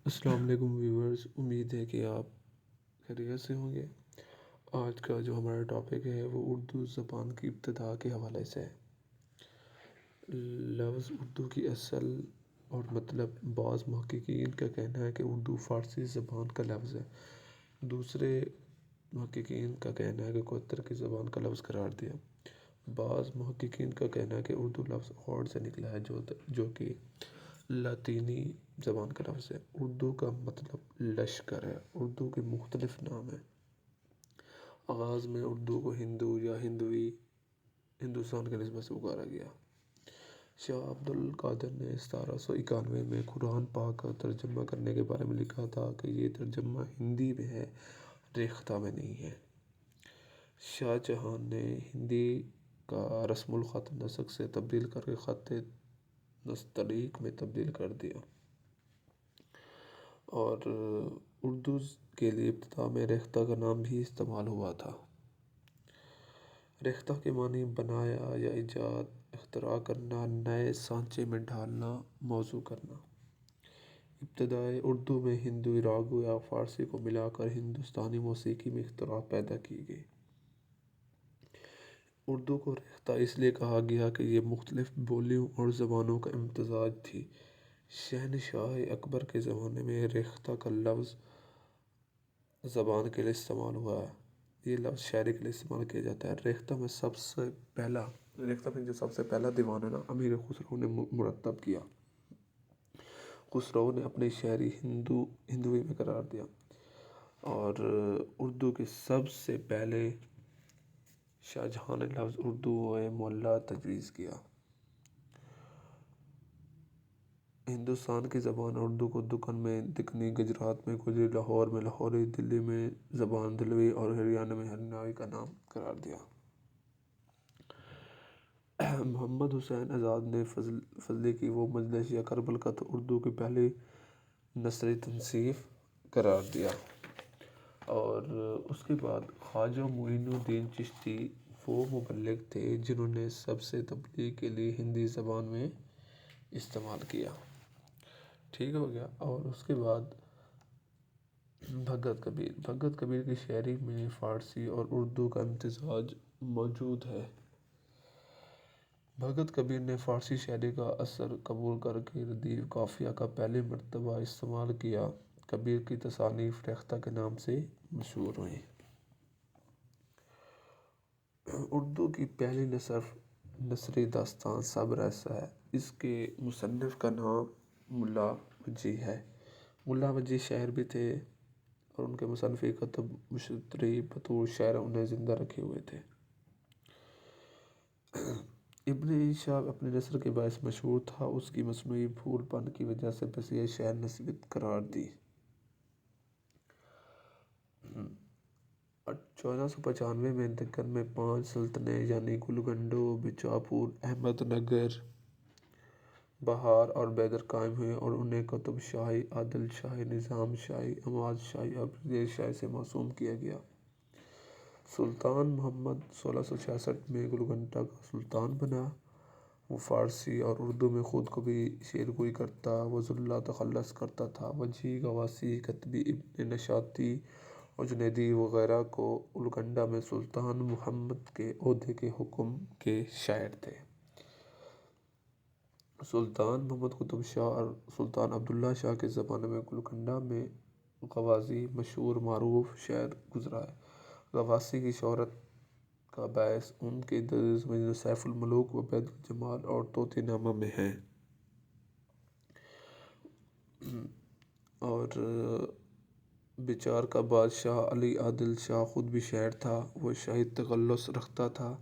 السلام علیکم ویورز، امید ہے کہ آپ خیریت سے ہوں گے۔ آج کا جو ہمارا ٹاپک ہے وہ اردو زبان کی ابتدا کے حوالے سے ہے۔ لفظ اردو کی اصل اور مطلب بعض محققین کا کہنا ہے کہ اردو فارسی زبان کا لفظ ہے، دوسرے محققین کا کہنا ہے کہ قطر کی زبان کا لفظ قرار دیا۔ بعض محققین کا کہنا ہے کہ اردو لفظ ہارڈ سے نکلا ہے جو کہ لاطینی زبان کا لفظ ہے۔ اردو کا مطلب لشکر ہے۔ اردو کے مختلف نام ہیں۔ آغاز میں اردو کو ہندو یا ہندوی ہندوستان کی نسبت سے پکارا گیا۔ شاہ عبد القادر نے 1791 میں قرآن پاک کا ترجمہ کرنے کے بارے میں لکھا تھا کہ یہ ترجمہ ہندی میں ہے، ریختہ میں نہیں ہے۔ شاہ جہاں نے ہندی کا رسم الخط نسق سے تبدیل کر کے خط نستعلیق میں تبدیل کر دیا، اور اردو کے لیے ابتدا میں ریختہ کا نام بھی استعمال ہوا تھا۔ ریختہ کے معنی بنایا یا ایجاد، اختراع کرنا، نئے سانچے میں ڈھالنا، موزوں کرنا۔ ابتدائے اردو میں ہندوی راگوں یا فارسی کو ملا کر ہندوستانی موسیقی میں اختلاف پیدا کی گئی۔ اردو کو ریختہ اس لیے کہا گیا کہ یہ مختلف بولیوں اور زبانوں کا امتزاج تھی۔ شہنشاہ اکبر کے زمانے میں ریختہ کا لفظ زبان کے لیے استعمال ہوا ہے۔ یہ لفظ شاعری کے لیے استعمال کیا جاتا ہے۔ ریختہ میں جو سب سے پہلا دیوان ہے نا، امیر خسرو نے مرتب کیا۔ خسرو نے اپنی شاعری ہندوی میں قرار دیا، اور اردو کے سب سے پہلے شاہ جہاں نے لفظ اردو معلیٰ تجویز کیا۔ ہندوستان کی زبان اردو کو دکن میں دکنی، گجرات میں گجری، لاہور میں لاہوری، دلی میں زبان دلوی اور ہریانہ میں ہریانوی کا نام قرار دیا۔ محمد حسین آزاد نے فضلی کی وہ مجلس یا کرب الخط اردو کی پہلی نثری تصنیف قرار دیا، اور اس کے بعد خواجہ معین الدین چشتی وہ مبلغ تھے جنہوں نے سب سے تبلیغ کے لیے ہندی زبان میں استعمال کیا۔ ٹھیک ہو گیا۔ اور اس کے بعد بھگت کبیر کی شاعری میں فارسی اور اردو کا امتزاج موجود ہے۔ بھگت کبیر نے فارسی شاعری کا اثر قبول کر کے ردیف قافیہ کا پہلی مرتبہ استعمال کیا۔ کبیر کی تصانیف ریختہ کے نام سے مشہور ہوئیں۔ اردو کی پہلی نثری داستان صبر ایسا ہے۔ اس کے مصنف کا نام ملا وجیح ہے۔ ملا وجیح شاعر بھی تھے، اور ان کے مصنفی کتب مشتری بطور شاعر انہیں زندہ رکھے ہوئے تھے۔ ابن شہاب اپنی نثر کے باعث مشہور تھا۔ اس کی مصنوعی بھول پن کی وجہ سے پسیہ شعر نسبیت قرار دی۔ 1495 میں دکن میں 5 سلطنتیں یعنی گولکنڈہ، بیجاپور، احمد نگر، بہار اور بیدر قائم ہوئیں، اور انہیں قطب شاہی، عادل شاہی، نظام شاہی، اماد شاہی اور پردیش شاہی سے معصوم کیا گیا۔ سلطان محمد 1666 میں گولکنڈہ کا سلطان بنا۔ وہ فارسی اور اردو میں خود کو بھی شعر گوئی کرتا، وضع تخلص کرتا تھا۔ وجیح، غواصی، کتبی، ابن نشاطی اور جنیدی وغیرہ گولکنڈہ میں سلطان محمد کے عہدے کے حکم کے شاعر تھے۔ سلطان محمد قطب شاہ اور سلطان عبداللہ شاہ کے زمانے میں گولکنڈہ میں غوازی مشہور معروف شاعر گزرا ہے۔ غواصی کی شہرت کا باعث ان کے درج ذیل سیف الملوک و بدر الجمال اور طوطی نامہ میں ہے۔ اور بچار کا بادشاہ علی عادل شاہ خود بھی شاعر تھا۔ وہ شاہی تخلص رکھتا تھا۔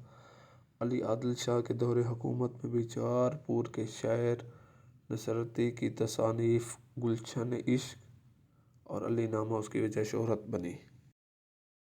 علی عادل شاہ کے دور حکومت میں بیجار پور کے شاعر نصرتی کی تصانیف گلشن عشق اور علی نامہ اس کی وجہ شہرت بنی۔